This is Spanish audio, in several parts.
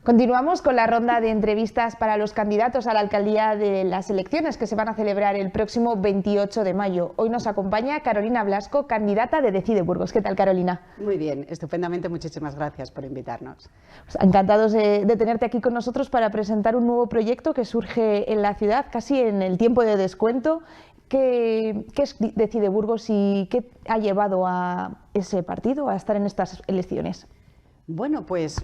Continuamos con la ronda de entrevistas para los candidatos a la alcaldía de las elecciones que se van a celebrar el próximo 28 de mayo. Hoy nos acompaña Carolina Blasco, candidata de Decide Burgos. ¿Qué tal, Carolina? Muy bien, estupendamente. Muchísimas gracias por invitarnos. Pues encantados de tenerte aquí con nosotros para presentar un nuevo proyecto que surge en la ciudad, casi en el tiempo de descuento. ¿Qué es Decide Burgos y qué ha llevado a ese partido a estar en estas elecciones? Bueno, pues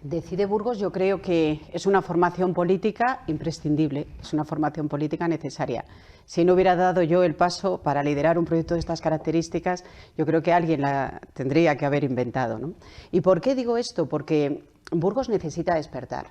Decide Burgos yo creo que es una formación política imprescindible, es una formación política necesaria. Si no hubiera dado yo el paso para liderar un proyecto de estas características, yo creo que alguien la tendría que haber inventado, ¿no? ¿Y por qué digo esto? Porque Burgos necesita despertar.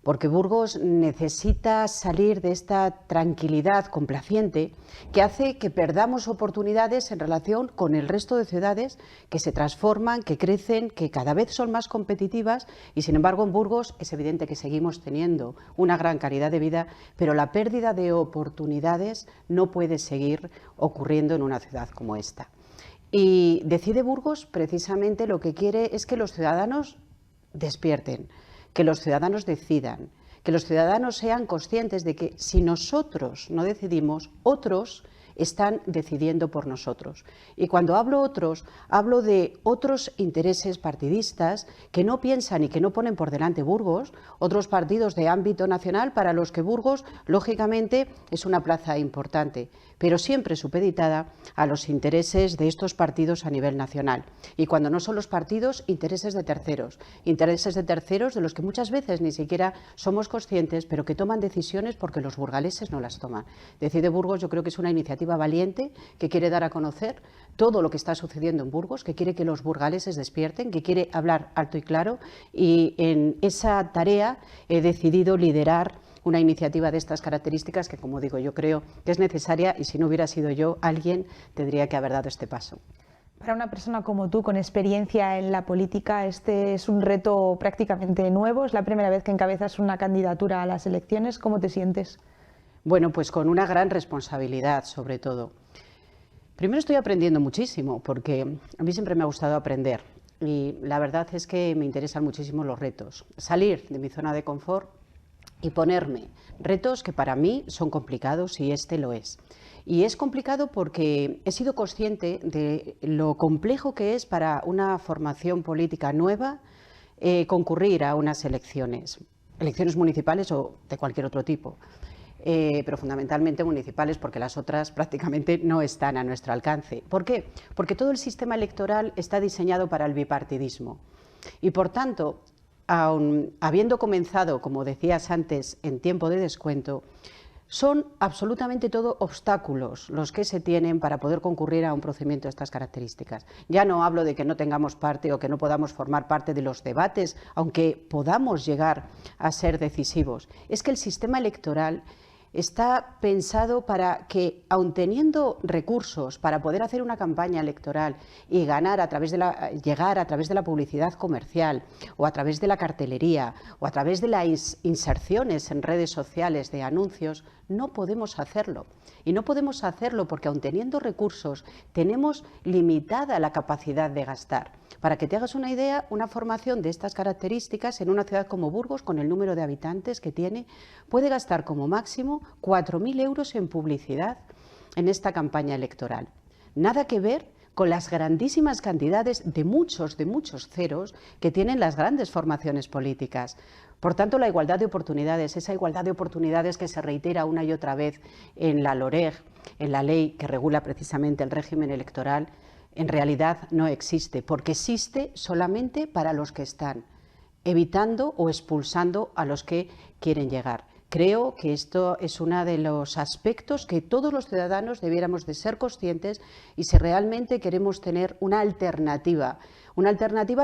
Porque Burgos necesita salir de esta tranquilidad complaciente que hace que perdamos oportunidades en relación con el resto de ciudades que se transforman, que crecen, que cada vez son más competitivas y sin embargo en Burgos es evidente que seguimos teniendo una gran calidad de vida, pero la pérdida de oportunidades no puede seguir ocurriendo en una ciudad como esta. Y Decide Burgos precisamente lo que quiere es que los ciudadanos despierten, que los ciudadanos decidan, que los ciudadanos sean conscientes de que si nosotros no decidimos, otros están decidiendo por nosotros. Y cuando hablo otros, hablo de otros intereses partidistas que no piensan y que no ponen por delante Burgos, otros partidos de ámbito nacional para los que Burgos, lógicamente, es una plaza importante, pero siempre supeditada a los intereses de estos partidos a nivel nacional. Y cuando no son los partidos, intereses de terceros de los que muchas veces ni siquiera somos conscientes, pero que toman decisiones porque los burgaleses no las toman. Decide Burgos yo creo que es una iniciativa valiente que quiere dar a conocer todo lo que está sucediendo en Burgos, que quiere que los burgaleses despierten, que quiere hablar alto y claro, y en esa tarea he decidido liderar una iniciativa de estas características que, como digo, yo creo que es necesaria y si no hubiera sido yo, alguien tendría que haber dado este paso. Para una persona como tú, con experiencia en la política, este es un reto prácticamente nuevo, es la primera vez que encabezas una candidatura a las elecciones. ¿Cómo te sientes? Bueno, pues con una gran responsabilidad, sobre todo. Primero estoy aprendiendo muchísimo, porque a mí siempre me ha gustado aprender y la verdad es que me interesan muchísimo los retos. Salir de mi zona de confort y ponerme retos que para mí son complicados y este lo es. Y es complicado porque he sido consciente de lo complejo que es para una formación política nueva concurrir a unas elecciones municipales o de cualquier otro tipo. Pero fundamentalmente municipales porque las otras prácticamente no están a nuestro alcance. ¿Por qué? Porque todo el sistema electoral está diseñado para el bipartidismo y por tanto, aun habiendo comenzado, como decías antes, en tiempo de descuento, son absolutamente todo obstáculos los que se tienen para poder concurrir a un procedimiento de estas características. Ya no hablo de que no tengamos parte o que no podamos formar parte de los debates, aunque podamos llegar a ser decisivos. Es que el sistema electoral está pensado para que, aun teniendo recursos para poder hacer una campaña electoral y ganar llegar a través de la publicidad comercial o a través de la cartelería o a través de las inserciones en redes sociales de anuncios, no podemos hacerlo. Y no podemos hacerlo porque, aun teniendo recursos, tenemos limitada la capacidad de gastar. Para que te hagas una idea, una formación de estas características en una ciudad como Burgos, con el número de habitantes que tiene, puede gastar como máximo 4.000 euros en publicidad en esta campaña electoral. Nada que ver con las grandísimas cantidades de muchos ceros que tienen las grandes formaciones políticas. Por tanto, la igualdad de oportunidades, esa igualdad de oportunidades que se reitera una y otra vez en la LOREG, en la ley que regula precisamente el régimen electoral, en realidad no existe, porque existe solamente para los que están, evitando o expulsando a los que quieren llegar. Creo que esto es uno de los aspectos que todos los ciudadanos debiéramos de ser conscientes y si realmente queremos tener una alternativa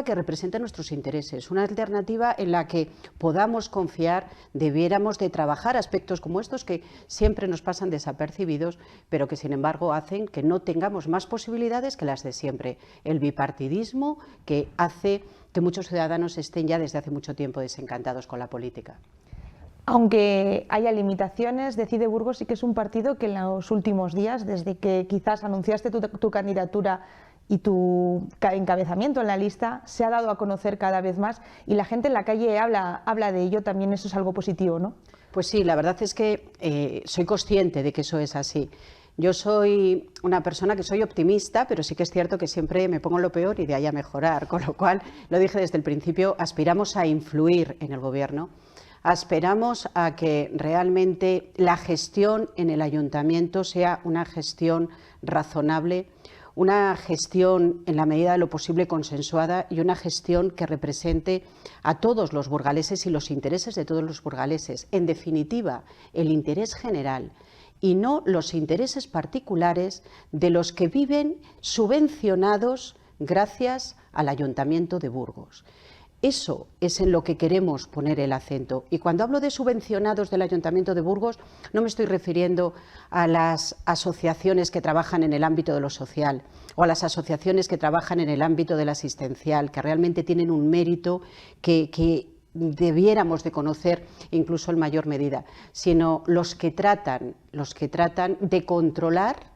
que represente nuestros intereses, una alternativa en la que podamos confiar, debiéramos de trabajar aspectos como estos que siempre nos pasan desapercibidos, pero que sin embargo hacen que no tengamos más posibilidades que las de siempre. El bipartidismo que hace que muchos ciudadanos estén ya desde hace mucho tiempo desencantados con la política. Aunque haya limitaciones, Decide Burgos sí que es un partido que en los últimos días, desde que quizás anunciaste tu candidatura y tu encabezamiento en la lista se ha dado a conocer cada vez más y la gente en la calle habla de ello, también eso es algo positivo, ¿no? Pues sí, la verdad es que soy consciente de que eso es así. Yo soy una persona que soy optimista, pero sí que es cierto que siempre me pongo en lo peor y de ahí a mejorar, con lo cual, lo dije desde el principio, aspiramos a influir en el Gobierno, aspiramos a que realmente la gestión en el Ayuntamiento sea una gestión razonable, una gestión en la medida de lo posible consensuada y una gestión que represente a todos los burgaleses y los intereses de todos los burgaleses. En definitiva, el interés general y no los intereses particulares de los que viven subvencionados gracias al Ayuntamiento de Burgos. Eso es en lo que queremos poner el acento. Y cuando hablo de subvencionados del Ayuntamiento de Burgos, no me estoy refiriendo a las asociaciones que trabajan en el ámbito de lo social o a las asociaciones que trabajan en el ámbito de lo asistencial, que realmente tienen un mérito que debiéramos de conocer incluso en mayor medida, sino los que tratan de controlar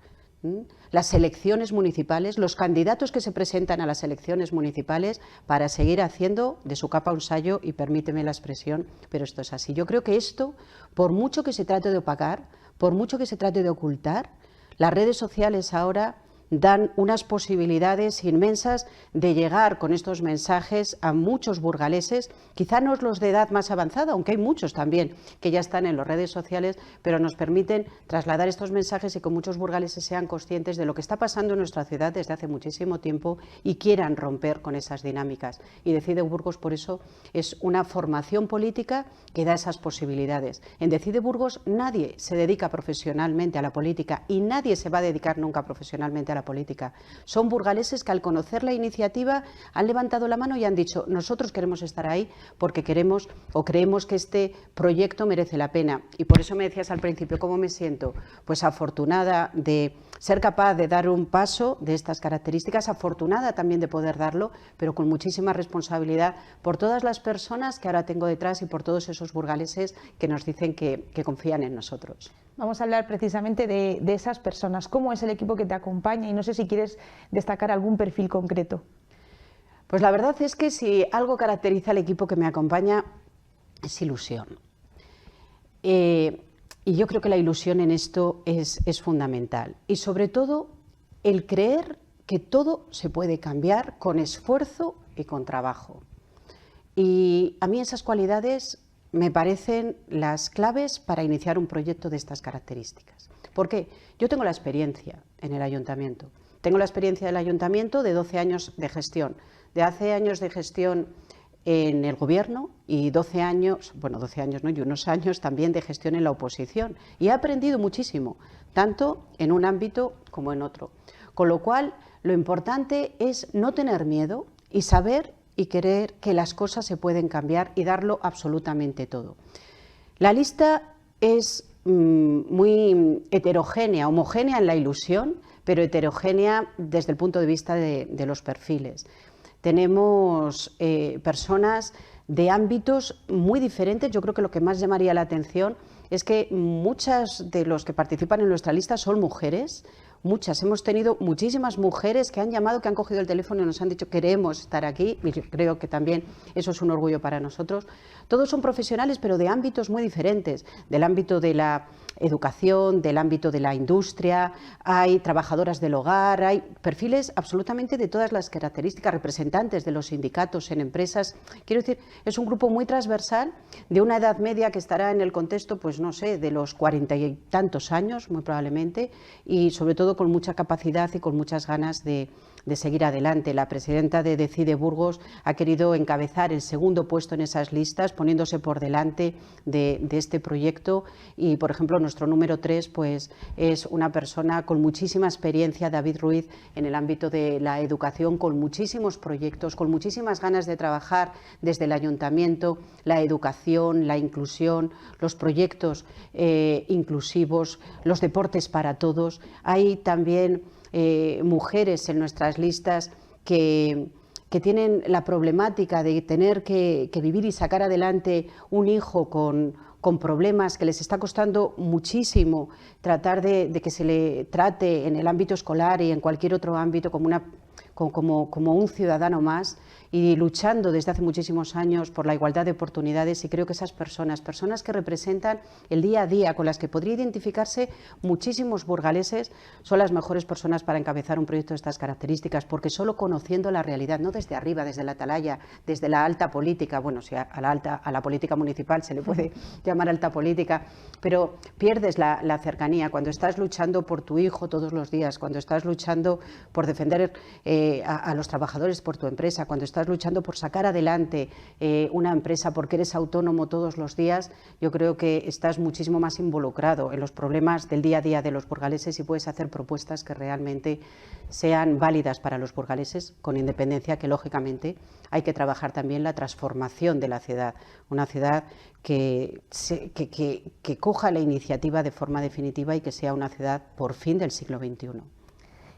las elecciones municipales, los candidatos que se presentan a las elecciones municipales para seguir haciendo de su capa un sayo, y permíteme la expresión, pero esto es así. Yo creo que esto, por mucho que se trate de opacar, por mucho que se trate de ocultar, las redes sociales ahora dan unas posibilidades inmensas de llegar con estos mensajes a muchos burgaleses, quizá no los de edad más avanzada, aunque hay muchos también que ya están en las redes sociales, pero nos permiten trasladar estos mensajes y que muchos burgaleses sean conscientes de lo que está pasando en nuestra ciudad desde hace muchísimo tiempo y quieran romper con esas dinámicas. Y Decide Burgos, por eso, es una formación política que da esas posibilidades. En Decide Burgos nadie se dedica profesionalmente a la política y nadie se va a dedicar nunca profesionalmente a la política. Son burgaleses que al conocer la iniciativa han levantado la mano y han dicho: nosotros queremos estar ahí porque queremos o creemos que este proyecto merece la pena. Y por eso me decías al principio, ¿cómo me siento? Pues afortunada de ser capaz de dar un paso de estas características, afortunada también de poder darlo, pero con muchísima responsabilidad por todas las personas que ahora tengo detrás y por todos esos burgaleses que nos dicen que confían en nosotros. Vamos a hablar precisamente de esas personas. ¿Cómo es el equipo que te acompaña? Y no sé si quieres destacar algún perfil concreto. Pues la verdad es que si algo caracteriza al equipo que me acompaña es ilusión. Y yo creo que la ilusión en esto es fundamental. Y sobre todo el creer que todo se puede cambiar con esfuerzo y con trabajo. Y a mí esas cualidades me parecen las claves para iniciar un proyecto de estas características. ¿Por qué? Yo tengo la experiencia en el ayuntamiento. Tengo la experiencia del ayuntamiento de 12 años de gestión, de hace años de gestión en el gobierno y 12 años, bueno, 12 años no, y unos años también de gestión en la oposición. Y he aprendido muchísimo, tanto en un ámbito como en otro. Con lo cual, lo importante es no tener miedo y saber y querer que las cosas se pueden cambiar y darlo absolutamente todo. La lista es muy heterogénea, homogénea en la ilusión, pero heterogénea desde el punto de vista de los perfiles. Tenemos personas de ámbitos muy diferentes. Yo creo que lo que más llamaría la atención es que muchas de los que participan en nuestra lista son mujeres. Muchas, hemos tenido muchísimas mujeres que han llamado, que han cogido el teléfono y nos han dicho queremos estar aquí, y creo que también eso es un orgullo para nosotros. Todos son profesionales, pero de ámbitos muy diferentes, del ámbito de la educación, del ámbito de la industria, hay trabajadoras del hogar, hay perfiles absolutamente de todas las características, representantes de los sindicatos en empresas. Quiero decir, es un grupo muy transversal, de una edad media que estará en el contexto, pues no sé, de los 40 y tantos años, muy probablemente, y sobre todo con mucha capacidad y con muchas ganas de seguir adelante. La presidenta de Decide Burgos ha querido encabezar el segundo puesto en esas listas, poniéndose por delante de este proyecto, y por ejemplo nuestro número 3 pues, es una persona con muchísima experiencia, David Ruiz, en el ámbito de la educación, con muchísimos proyectos, con muchísimas ganas de trabajar desde el ayuntamiento, la educación, la inclusión, los proyectos inclusivos, los deportes para todos. Hay también mujeres en nuestras listas que tienen la problemática de tener que vivir y sacar adelante un hijo con problemas, que les está costando muchísimo tratar de que se le trate en el ámbito escolar y en cualquier otro ámbito como como un ciudadano más y luchando desde hace muchísimos años por la igualdad de oportunidades, y creo que esas personas que representan el día a día, con las que podría identificarse muchísimos burgaleses, son las mejores personas para encabezar un proyecto de estas características, porque solo conociendo la realidad, no desde arriba, desde la atalaya, desde la alta política, bueno, si a la política municipal se le puede llamar alta política, pero pierdes la cercanía cuando estás luchando por tu hijo todos los días, cuando estás luchando por defender a los trabajadores, por tu empresa, cuando estás luchando por sacar adelante una empresa porque eres autónomo todos los días. Yo creo que estás muchísimo más involucrado en los problemas del día a día de los burgaleses y puedes hacer propuestas que realmente sean válidas para los burgaleses, con independencia que, lógicamente, hay que trabajar también la transformación de la ciudad, una ciudad que coja la iniciativa de forma definitiva y que sea una ciudad, por fin, del siglo XXI.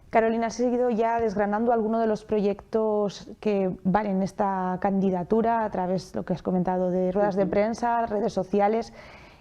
Carolina, has seguido ya desgranando algunos de los proyectos que van en esta candidatura a través de lo que has comentado de ruedas de prensa, redes sociales.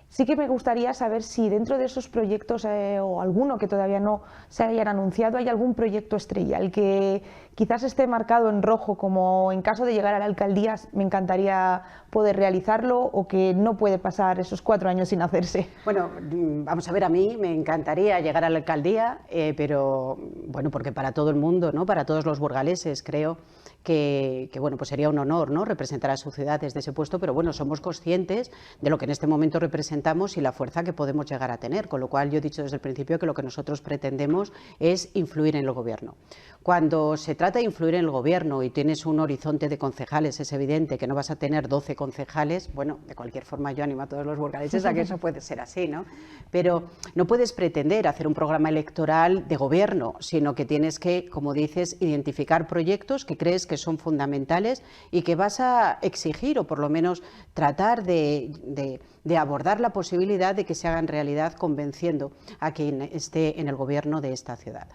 Sí que me gustaría saber si dentro de esos proyectos o alguno que todavía no se hayan anunciado hay algún proyecto estrella, el que quizás esté marcado en rojo, como en caso de llegar a la alcaldía me encantaría poder realizarlo, o que no puede pasar esos 4 años sin hacerse. Bueno, vamos a ver, a mí me encantaría llegar a la alcaldía, pero bueno, porque para todo el mundo, ¿no? Para todos los burgaleses, creo que bueno, pues sería un honor, ¿no? Representar a su ciudad desde ese puesto, pero bueno, somos conscientes de lo que en este momento representamos y la fuerza que podemos llegar a tener, con lo cual yo he dicho desde el principio que lo que nosotros pretendemos es influir en el gobierno. Cuando se trata de influir en el gobierno y tienes un horizonte de concejales, es evidente que no vas a tener 12 concejales, bueno, de cualquier forma yo animo a todos los burgaleses a que eso puede ser así, ¿no? Pero no puedes pretender hacer un programa electoral de gobierno, sino que tienes que, como dices, identificar proyectos que crees que son fundamentales y que vas a exigir, o por lo menos tratar de abordar la posibilidad de que se hagan realidad, convenciendo a quien esté en el gobierno de esta ciudad.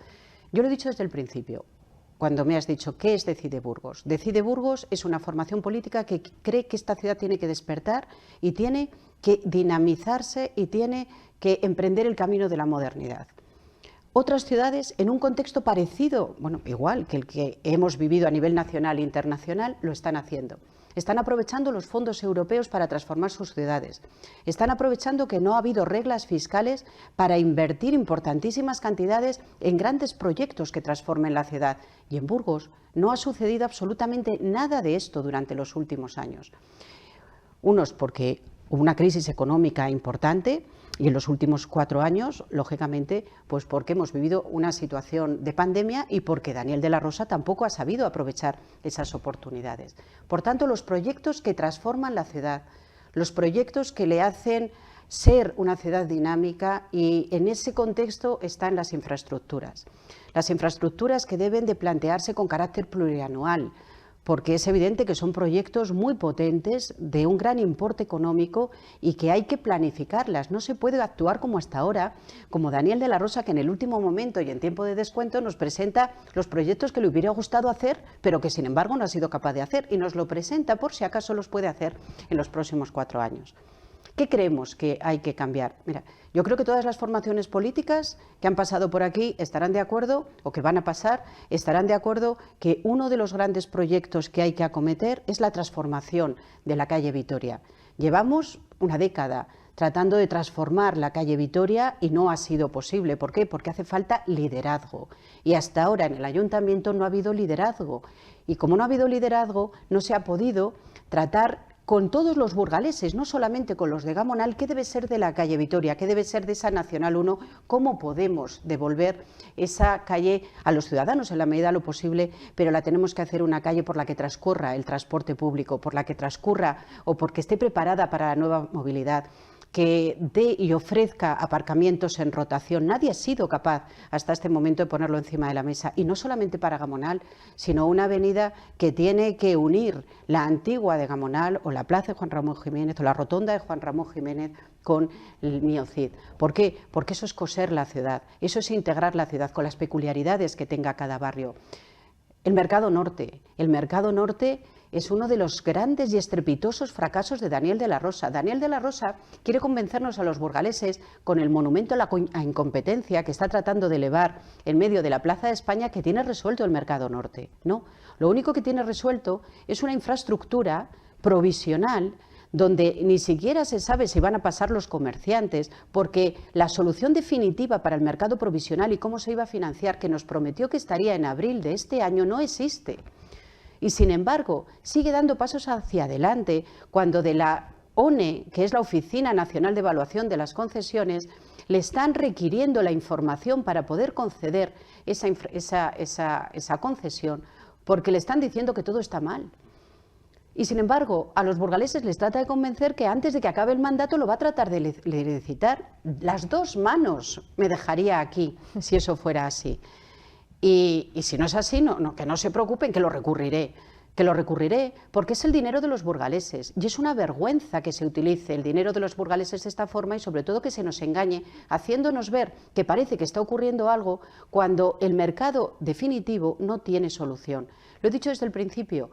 Yo lo he dicho desde el principio, cuando me has dicho ¿qué es Decide Burgos? Decide Burgos es una formación política que cree que esta ciudad tiene que despertar y tiene que dinamizarse y tiene que emprender el camino de la modernidad. Otras ciudades, en un contexto parecido, bueno, igual que el que hemos vivido a nivel nacional e internacional, lo están haciendo. Están aprovechando los fondos europeos para transformar sus ciudades. Están aprovechando que no ha habido reglas fiscales para invertir importantísimas cantidades en grandes proyectos que transformen la ciudad. Y en Burgos no ha sucedido absolutamente nada de esto durante los últimos años. Unos porque hubo una crisis económica importante, y en los últimos 4 años, lógicamente, pues porque hemos vivido una situación de pandemia y porque Daniel de la Rosa tampoco ha sabido aprovechar esas oportunidades. Por tanto, los proyectos que transforman la ciudad, los proyectos que le hacen ser una ciudad dinámica, y en ese contexto están las infraestructuras. Las infraestructuras que deben de plantearse con carácter plurianual, porque es evidente que son proyectos muy potentes, de un gran importe económico y que hay que planificarlas. No se puede actuar como hasta ahora, como Daniel de la Rosa, que en el último momento y en tiempo de descuento nos presenta los proyectos que le hubiera gustado hacer, pero que sin embargo no ha sido capaz de hacer, y nos lo presenta por si acaso los puede hacer en los próximos 4 años. ¿Qué creemos que hay que cambiar? Mira, yo creo que todas las formaciones políticas que han pasado por aquí estarán de acuerdo, o que van a pasar, estarán de acuerdo que uno de los grandes proyectos que hay que acometer es la transformación de la calle Vitoria. Llevamos una década tratando de transformar la calle Vitoria y no ha sido posible. ¿Por qué? Porque hace falta liderazgo. Y hasta ahora en el ayuntamiento no ha habido liderazgo. Y como no ha habido liderazgo, no se ha podido tratar con todos los burgaleses, no solamente con los de Gamonal, qué debe ser de la calle Vitoria, qué debe ser de esa Nacional 1, cómo podemos devolver esa calle a los ciudadanos en la medida de lo posible, pero la tenemos que hacer una calle por la que transcurra el transporte público, por la que transcurra o porque esté preparada para la nueva movilidad, que dé y ofrezca aparcamientos en rotación. Nadie ha sido capaz hasta este momento de ponerlo encima de la mesa, y no solamente para Gamonal, sino una avenida que tiene que unir la antigua de Gamonal, o la plaza de Juan Ramón Jiménez, o la rotonda de Juan Ramón Jiménez con el Mío Cid. ¿Por qué? Porque eso es coser la ciudad, eso es integrar la ciudad con las peculiaridades que tenga cada barrio. El Mercado Norte es uno de los grandes y estrepitosos fracasos de Daniel de la Rosa. Daniel de la Rosa quiere convencernos a los burgaleses con el monumento a la incompetencia que está tratando de elevar en medio de la Plaza de España, que tiene resuelto el Mercado Norte. No, lo único que tiene resuelto es una infraestructura provisional donde ni siquiera se sabe si van a pasar los comerciantes, porque la solución definitiva para el mercado provisional y cómo se iba a financiar, que nos prometió que estaría en abril de este año, no existe. Y sin embargo, sigue dando pasos hacia adelante cuando de la ONE, que es la Oficina Nacional de Evaluación de las Concesiones, le están requiriendo la información para poder conceder esa concesión, porque le están diciendo que todo está mal. Y sin embargo, a los burgaleses les trata de convencer que antes de que acabe el mandato lo va a tratar de licitar. Las dos manos me dejaría aquí, si eso fuera así. Y si no es así, que no se preocupen, que lo recurriré porque es el dinero de los burgaleses y es una vergüenza que se utilice el dinero de los burgaleses de esta forma y sobre todo que se nos engañe haciéndonos ver que parece que está ocurriendo algo cuando el mercado definitivo no tiene solución. Lo he dicho desde el principio,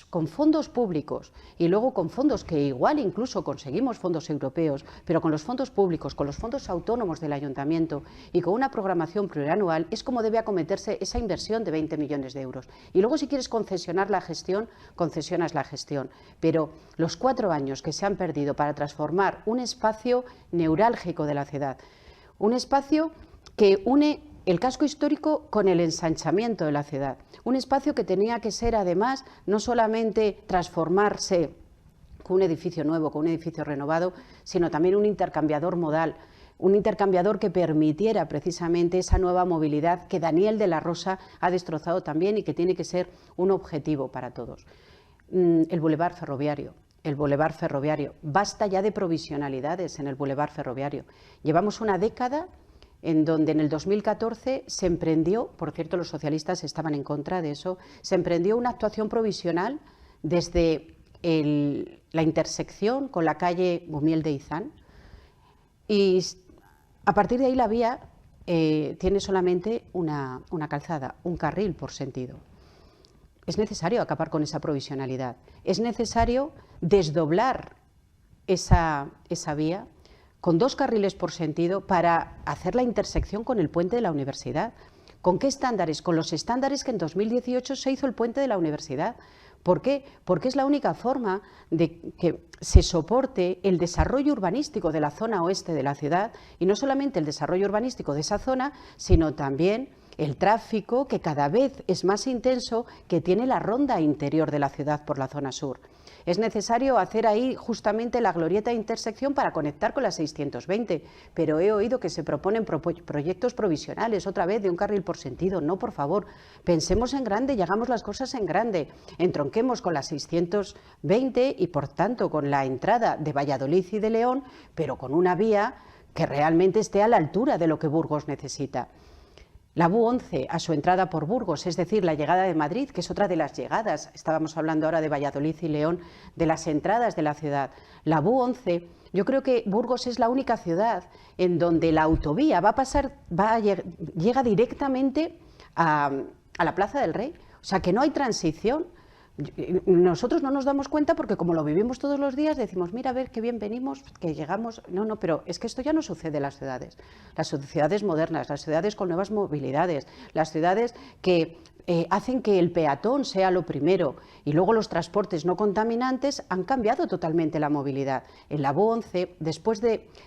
con fondos públicos y luego con fondos que igual incluso conseguimos fondos europeos, pero con los fondos públicos, con los fondos autónomos del ayuntamiento y con una programación plurianual es como debe acometerse esa inversión de 20 millones de euros. Y luego si quieres concesionar la gestión, concesionas la gestión. Pero los 4 años que se han perdido para transformar un espacio neurálgico de la ciudad, un espacio que une el casco histórico con el ensanchamiento de la ciudad, un espacio que tenía que ser además no solamente transformarse con un edificio nuevo, con un edificio renovado, sino también un intercambiador modal, un intercambiador que permitiera precisamente esa nueva movilidad que Daniel de la Rosa ha destrozado también y que tiene que ser un objetivo para todos. El bulevar ferroviario. El bulevar ferroviario. Basta ya de provisionalidades en el bulevar ferroviario. Llevamos una década en donde en el 2014 se emprendió, por cierto los socialistas estaban en contra de eso, se emprendió una actuación provisional desde la intersección con la calle Bumiel de Izán y a partir de ahí la vía tiene solamente una calzada, un carril por sentido. Es necesario acabar con esa provisionalidad, es necesario desdoblar esa vía con 2 carriles por sentido para hacer la intersección con el puente de la universidad. ¿Con qué estándares? Con los estándares que en 2018 se hizo el puente de la universidad. ¿Por qué? Porque es la única forma de que se soporte el desarrollo urbanístico de la zona oeste de la ciudad y no solamente el desarrollo urbanístico de esa zona, sino también el tráfico que cada vez es más intenso que tiene la ronda interior de la ciudad por la zona sur. Es necesario hacer ahí justamente la glorieta de intersección para conectar con la 620, pero he oído que se proponen proyectos provisionales, otra vez de un carril por sentido. No, por favor, pensemos en grande y hagamos las cosas en grande. Entronquemos con la 620 y, por tanto, con la entrada de Valladolid y de León, pero con una vía que realmente esté a la altura de lo que Burgos necesita. La BU11 a su entrada por Burgos, es decir, la llegada de Madrid, que es otra de las llegadas, estábamos hablando ahora de Valladolid y León, de las entradas de la ciudad. La BU11, yo creo que Burgos es la única ciudad en donde la autovía llega directamente a la Plaza del Rey, o sea que no hay transición. Nosotros no nos damos cuenta porque como lo vivimos todos los días decimos, mira a ver qué bien venimos, que llegamos, no, pero es que esto ya no sucede en las ciudades modernas, las ciudades con nuevas movilidades, las ciudades que hacen que el peatón sea lo primero y luego los transportes no contaminantes han cambiado totalmente la movilidad. En la BU11, después del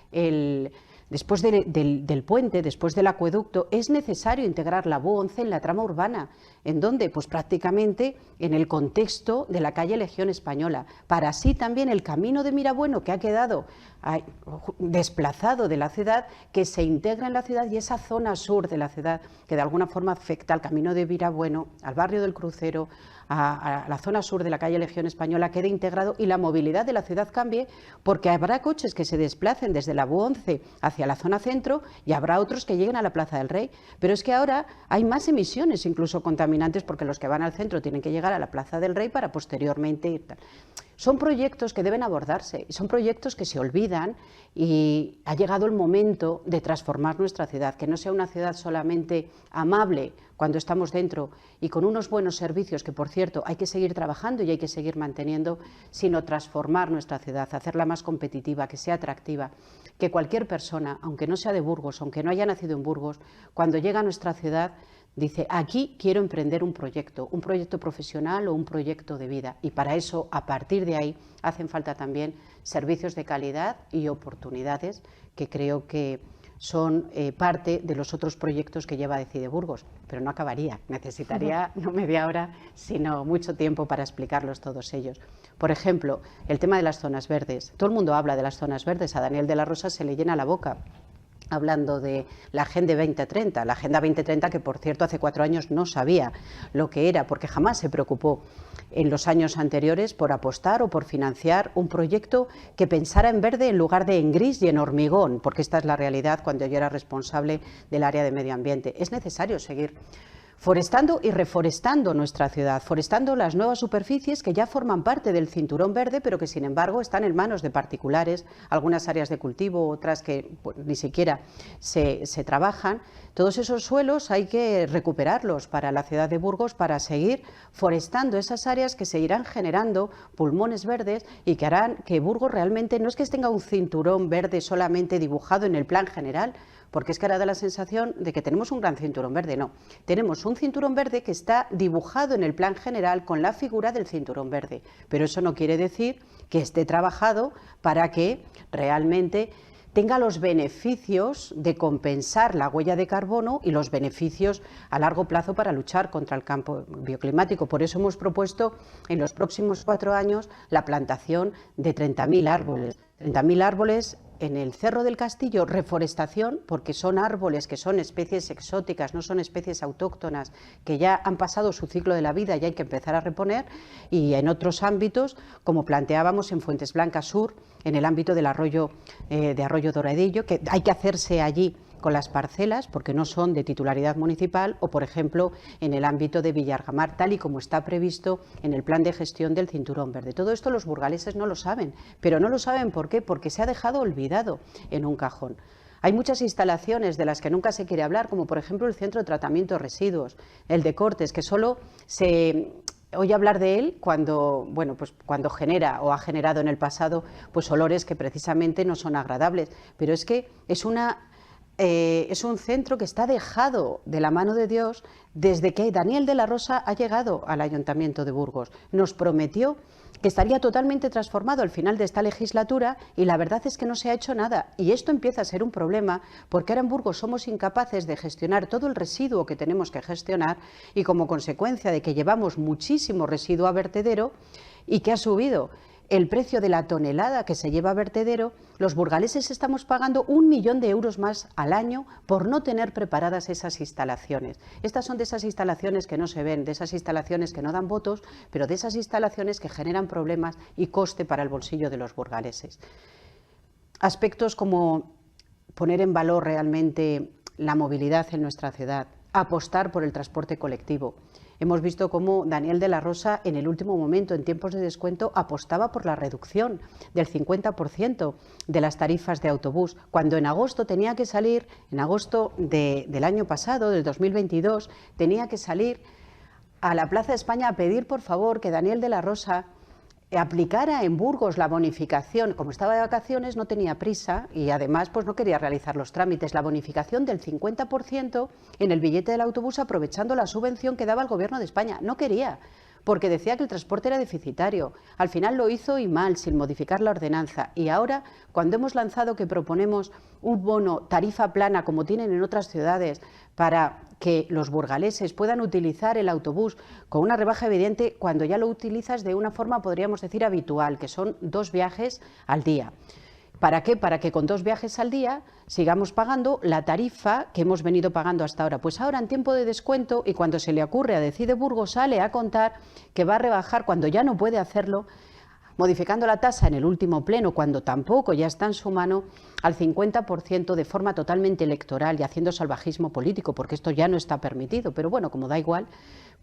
puente, después del acueducto, es necesario integrar la BU11 en la trama urbana. ¿En dónde? Pues prácticamente en el contexto de la calle Legión Española, para así también el camino de Mirabueno, que ha quedado desplazado de la ciudad, que se integra en la ciudad y esa zona sur de la ciudad, que de alguna forma afecta al camino de Mirabueno, al barrio del Crucero, a la zona sur de la calle Legión Española, quede integrado y la movilidad de la ciudad cambie, porque habrá coches que se desplacen desde la BU11 hacia la zona centro y habrá otros que lleguen a la Plaza del Rey. Pero es que ahora hay más emisiones, incluso contaminantes, porque los que van al centro tienen que llegar a la Plaza del Rey para posteriormente ir tal. Son proyectos que deben abordarse, son proyectos que se olvidan y ha llegado el momento de transformar nuestra ciudad, que no sea una ciudad solamente amable cuando estamos dentro y con unos buenos servicios que, por cierto, hay que seguir trabajando y hay que seguir manteniendo, sino transformar nuestra ciudad, hacerla más competitiva, que sea atractiva, que cualquier persona, aunque no sea de Burgos, aunque no haya nacido en Burgos, cuando llega a nuestra ciudad dice, aquí quiero emprender un proyecto profesional o un proyecto de vida. Y para eso, a partir de ahí, hacen falta también servicios de calidad y oportunidades que creo que son parte de los otros proyectos que lleva Decide Burgos. Pero no acabaría, necesitaría no media hora, sino mucho tiempo para explicarlos todos ellos. Por ejemplo, el tema de las zonas verdes. Todo el mundo habla de las zonas verdes, a Daniel de la Rosa se le llena la boca hablando de la Agenda 2030, la Agenda 2030 que, por cierto, hace 4 años no sabía lo que era, porque jamás se preocupó en los años anteriores por apostar o por financiar un proyecto que pensara en verde en lugar de en gris y en hormigón, porque esta es la realidad cuando yo era responsable del área de medio ambiente. Es necesario seguir forestando y reforestando nuestra ciudad, forestando las nuevas superficies que ya forman parte del cinturón verde, pero que sin embargo están en manos de particulares, algunas áreas de cultivo, otras que pues, ni siquiera se trabajan. Todos esos suelos hay que recuperarlos para la ciudad de Burgos, para seguir forestando esas áreas que seguirán generando pulmones verdes y que harán que Burgos realmente no es que tenga un cinturón verde solamente dibujado en el plan general, porque es que ahora da la sensación de que tenemos un gran cinturón verde. No, tenemos un cinturón verde que está dibujado en el plan general con la figura del cinturón verde, pero eso no quiere decir que esté trabajado para que realmente tenga los beneficios de compensar la huella de carbono y los beneficios a largo plazo para luchar contra el cambio bioclimático. Por eso hemos propuesto en los próximos 4 años la plantación de 30.000 árboles. 30.000 árboles en el Cerro del Castillo, reforestación, porque son árboles que son especies exóticas, no son especies autóctonas, que ya han pasado su ciclo de la vida y hay que empezar a reponer, y en otros ámbitos, como planteábamos en Fuentes Blancas Sur, en el ámbito del arroyo de Arroyo Doradillo, que hay que hacerse allí con las parcelas, porque no son de titularidad municipal, o por ejemplo en el ámbito de Villargamar, tal y como está previsto en el plan de gestión del Cinturón Verde. Todo esto los burgaleses no lo saben, pero no lo saben ¿por qué? Porque se ha dejado olvidado en un cajón. Hay muchas instalaciones de las que nunca se quiere hablar, como por ejemplo el Centro de Tratamiento de Residuos, el de Cortes, que solo se oye hablar de él cuando, bueno, pues cuando genera o ha generado en el pasado pues olores que precisamente no son agradables, pero es que es un centro que está dejado de la mano de Dios desde que Daniel de la Rosa ha llegado al Ayuntamiento de Burgos. Nos prometió que estaría totalmente transformado al final de esta legislatura y la verdad es que no se ha hecho nada. Y esto empieza a ser un problema porque ahora en Burgos somos incapaces de gestionar todo el residuo que tenemos que gestionar y como consecuencia de que llevamos muchísimo residuo a vertedero y que ha subido el precio de la tonelada que se lleva a vertedero, los burgaleses estamos pagando 1 millón de euros más al año por no tener preparadas esas instalaciones. Estas son de esas instalaciones que no se ven, de esas instalaciones que no dan votos, pero de esas instalaciones que generan problemas y coste para el bolsillo de los burgaleses. Aspectos como poner en valor realmente la movilidad en nuestra ciudad, apostar por el transporte colectivo. Hemos visto cómo Daniel de la Rosa en el último momento, en tiempos de descuento, apostaba por la reducción del 50% de las tarifas de autobús, cuando en agosto tenía que salir, en agosto del año pasado, del 2022, tenía que salir a la Plaza de España a pedir por favor que Daniel de la Rosa aplicara en Burgos la bonificación. Como estaba de vacaciones no tenía prisa y además pues no quería realizar los trámites, la bonificación del 50% en el billete del autobús aprovechando la subvención que daba el Gobierno de España. No quería, porque decía que el transporte era deficitario. Al final lo hizo y mal, sin modificar la ordenanza. Y ahora, cuando hemos lanzado que proponemos un bono tarifa plana, como tienen en otras ciudades, para que los burgaleses puedan utilizar el autobús con una rebaja evidente, cuando ya lo utilizas de una forma, podríamos decir, habitual, que son 2 viajes al día. ¿Para qué? Para que con 2 viajes al día sigamos pagando la tarifa que hemos venido pagando hasta ahora. Pues ahora en tiempo de descuento y cuando se le ocurre a Decide Burgos sale a contar que va a rebajar cuando ya no puede hacerlo, modificando la tasa en el último pleno cuando tampoco ya está en su mano al 50% de forma totalmente electoral y haciendo salvajismo político, porque esto ya no está permitido. Pero bueno, como da igual,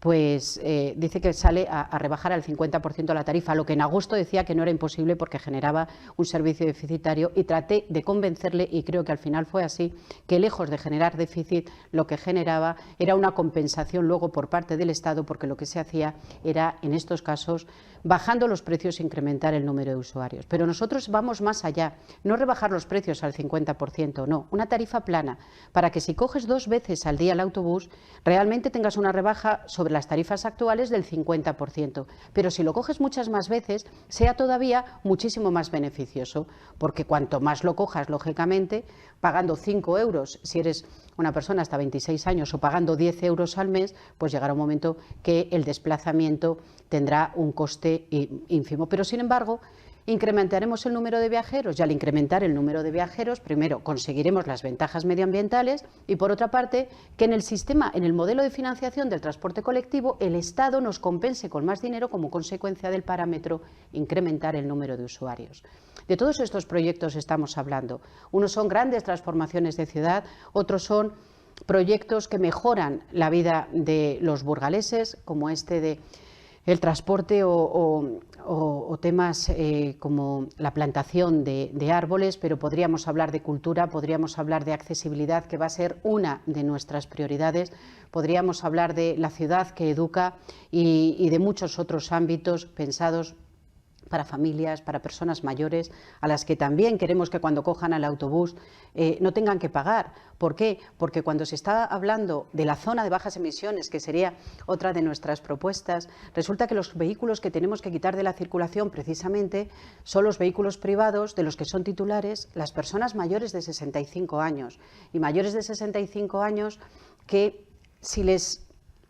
pues dice que sale a rebajar al 50% la tarifa, lo que en agosto decía que no era imposible porque generaba un servicio deficitario, y traté de convencerle, y creo que al final fue así, que lejos de generar déficit, lo que generaba era una compensación luego por parte del Estado, porque lo que se hacía era, en estos casos, bajando los precios, incrementar el número de usuarios. Pero nosotros vamos más allá, no rebajar los precios al 50%, no, una tarifa plana, para que si coges 2 veces al día el autobús, realmente tengas una rebaja sobre las tarifas actuales del 50%, pero si lo coges muchas más veces, sea todavía muchísimo más beneficioso, porque cuanto más lo cojas, lógicamente, pagando 5 euros, si eres una persona hasta 26 años, o pagando 10 euros al mes, pues llegará un momento que el desplazamiento tendrá un coste ínfimo. Pero, sin embargo, incrementaremos el número de viajeros, y al incrementar el número de viajeros, primero conseguiremos las ventajas medioambientales, y por otra parte, que en el sistema, en el modelo de financiación del transporte colectivo, el Estado nos compense con más dinero como consecuencia del parámetro incrementar el número de usuarios. De todos estos proyectos estamos hablando. Unos son grandes transformaciones de ciudad, otros son proyectos que mejoran la vida de los burgaleses, como este de el transporte o temas como la plantación de árboles, pero podríamos hablar de cultura, podríamos hablar de accesibilidad, que va a ser una de nuestras prioridades, podríamos hablar de la ciudad que educa y de muchos otros ámbitos pensados para familias, para personas mayores, a las que también queremos que cuando cojan el autobús no tengan que pagar. ¿Por qué? Porque cuando se está hablando de la zona de bajas emisiones, que sería otra de nuestras propuestas, resulta que los vehículos que tenemos que quitar de la circulación precisamente son los vehículos privados de los que son titulares las personas mayores de 65 años. Y mayores de 65 años que, si les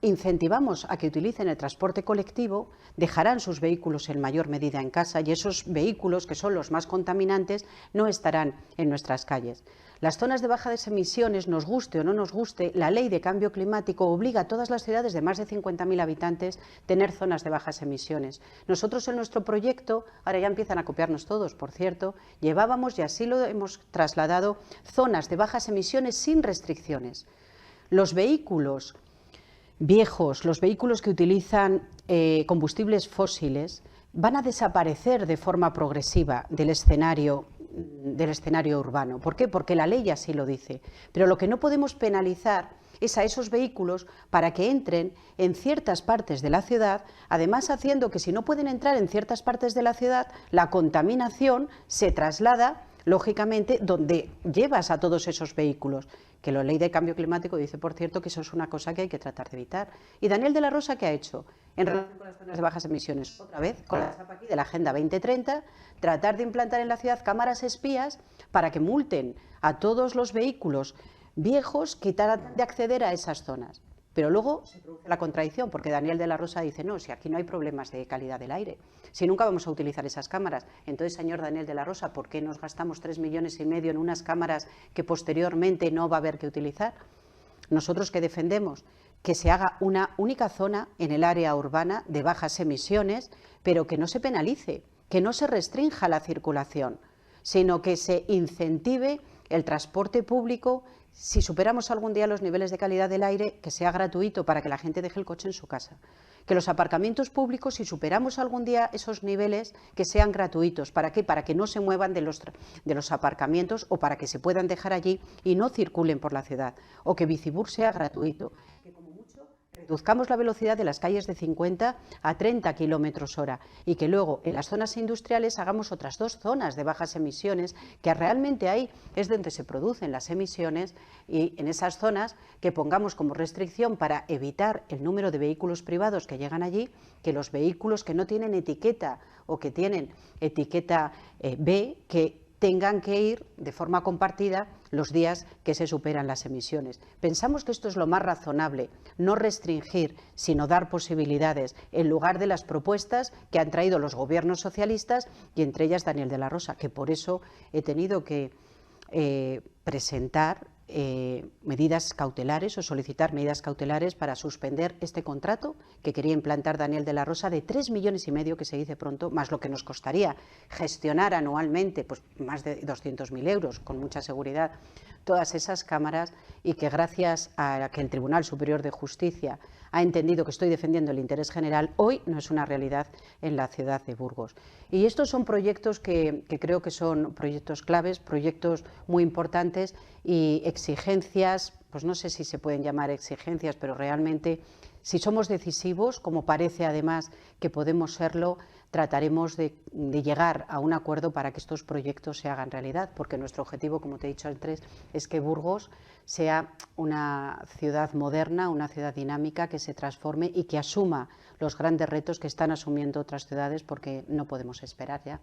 incentivamos a que utilicen el transporte colectivo, dejarán sus vehículos en mayor medida en casa, y esos vehículos, que son los más contaminantes, no estarán en nuestras calles. Las zonas de bajas emisiones, nos guste o no nos guste, la ley de cambio climático obliga a todas las ciudades de más de 50.000 habitantes a tener zonas de bajas emisiones. Nosotros, en nuestro proyecto, ahora ya empiezan a copiarnos todos, por cierto, llevábamos, y así lo hemos trasladado, zonas de bajas emisiones sin restricciones. Los vehículos viejos, los vehículos que utilizan combustibles fósiles, van a desaparecer de forma progresiva del escenario urbano. ¿Por qué? Porque la ley así lo dice. Pero lo que no podemos penalizar es a esos vehículos para que entren en ciertas partes de la ciudad, además haciendo que, si no pueden entrar en ciertas partes de la ciudad, la contaminación se traslada, lógicamente, donde llevas a todos esos vehículos. Que la ley de cambio climático dice, por cierto, que eso es una cosa que hay que tratar de evitar. ¿Y Daniel de la Rosa qué ha hecho en relación con las zonas de bajas emisiones? Otra vez, con la chapa aquí de la Agenda 2030, tratar de implantar en la ciudad cámaras espías para que multen a todos los vehículos viejos que tratan de acceder a esas zonas. Pero luego se produce la contradicción, porque Daniel de la Rosa dice, no, si aquí no hay problemas de calidad del aire, si nunca vamos a utilizar esas cámaras. Entonces, señor Daniel de la Rosa, ¿por qué nos gastamos 3,5 millones en unas cámaras que posteriormente no va a haber que utilizar? Nosotros, que defendemos que se haga una única zona en el área urbana de bajas emisiones, pero que no se penalice, que no se restrinja la circulación, sino que se incentive el transporte público. Si superamos algún día los niveles de calidad del aire, que sea gratuito para que la gente deje el coche en su casa. Que los aparcamientos públicos, si superamos algún día esos niveles, que sean gratuitos. ¿Para qué? Para que no se muevan de los aparcamientos, o para que se puedan dejar allí y no circulen por la ciudad. O que Bicibur sea gratuito. Que como mucho reduzcamos la velocidad de las calles de 50 a 30 kilómetros hora, y que luego en las zonas industriales hagamos otras 2 zonas de bajas emisiones, que realmente ahí es donde se producen las emisiones, y en esas zonas que pongamos como restricción, para evitar el número de vehículos privados que llegan allí, que los vehículos que no tienen etiqueta o que tienen etiqueta B, que tengan que ir de forma compartida los días que se superan las emisiones. Pensamos que esto es lo más razonable, no restringir, sino dar posibilidades, en lugar de las propuestas que han traído los gobiernos socialistas, y entre ellas Daniel de la Rosa, que por eso he tenido que presentar medidas cautelares, o solicitar medidas cautelares para suspender este contrato que quería implantar Daniel de la Rosa, de 3,5 millones, que se dice pronto, más lo que nos costaría gestionar anualmente, pues más de 200.000 euros, con mucha seguridad, todas esas cámaras y que gracias a que el Tribunal Superior de Justicia ha entendido que estoy defendiendo el interés general, hoy no es una realidad en la ciudad de Burgos. Y estos son proyectos que creo que son proyectos claves, proyectos muy importantes y exigencias, pues no sé si se pueden llamar exigencias, pero realmente si somos decisivos, como parece además que podemos serlo, trataremos de llegar a un acuerdo para que estos proyectos se hagan realidad, porque nuestro objetivo, como te he dicho antes, es que Burgos sea una ciudad moderna, una ciudad dinámica, que se transforme y que asuma los grandes retos que están asumiendo otras ciudades, porque no podemos esperar ya.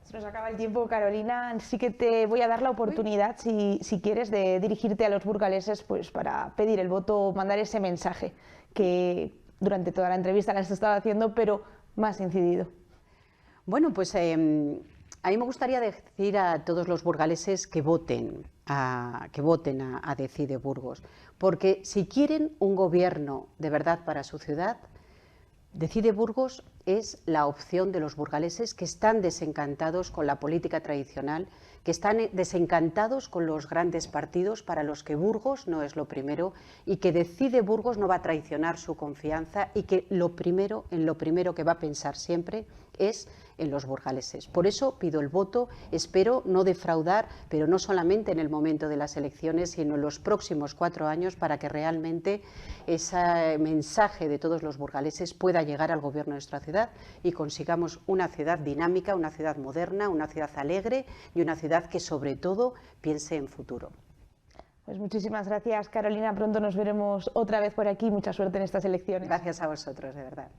Se nos acaba el tiempo, Carolina. Sí que te voy a dar la oportunidad, si quieres, de dirigirte a los burgaleses pues, para pedir el voto, mandar ese mensaje que durante toda la entrevista la has estado haciendo, pero más incidido. Bueno, pues a mí me gustaría decir a todos los burgaleses que voten a Decide Burgos, porque si quieren un gobierno de verdad para su ciudad, Decide Burgos es la opción de los burgaleses que están desencantados con la política tradicional, que están desencantados con los grandes partidos para los que Burgos no es lo primero y que Decide Burgos no va a traicionar su confianza y que en lo primero que va a pensar siempre es en los burgaleses. Por eso pido el voto, espero no defraudar, pero no solamente en el momento de las elecciones, sino en los próximos 4 años, para que realmente ese mensaje de todos los burgaleses pueda llegar al gobierno de nuestra ciudad y consigamos una ciudad dinámica, una ciudad moderna, una ciudad alegre y una ciudad que sobre todo piense en futuro. Pues muchísimas gracias, Carolina. Pronto nos veremos otra vez por aquí. Mucha suerte en estas elecciones. Gracias a vosotros, de verdad.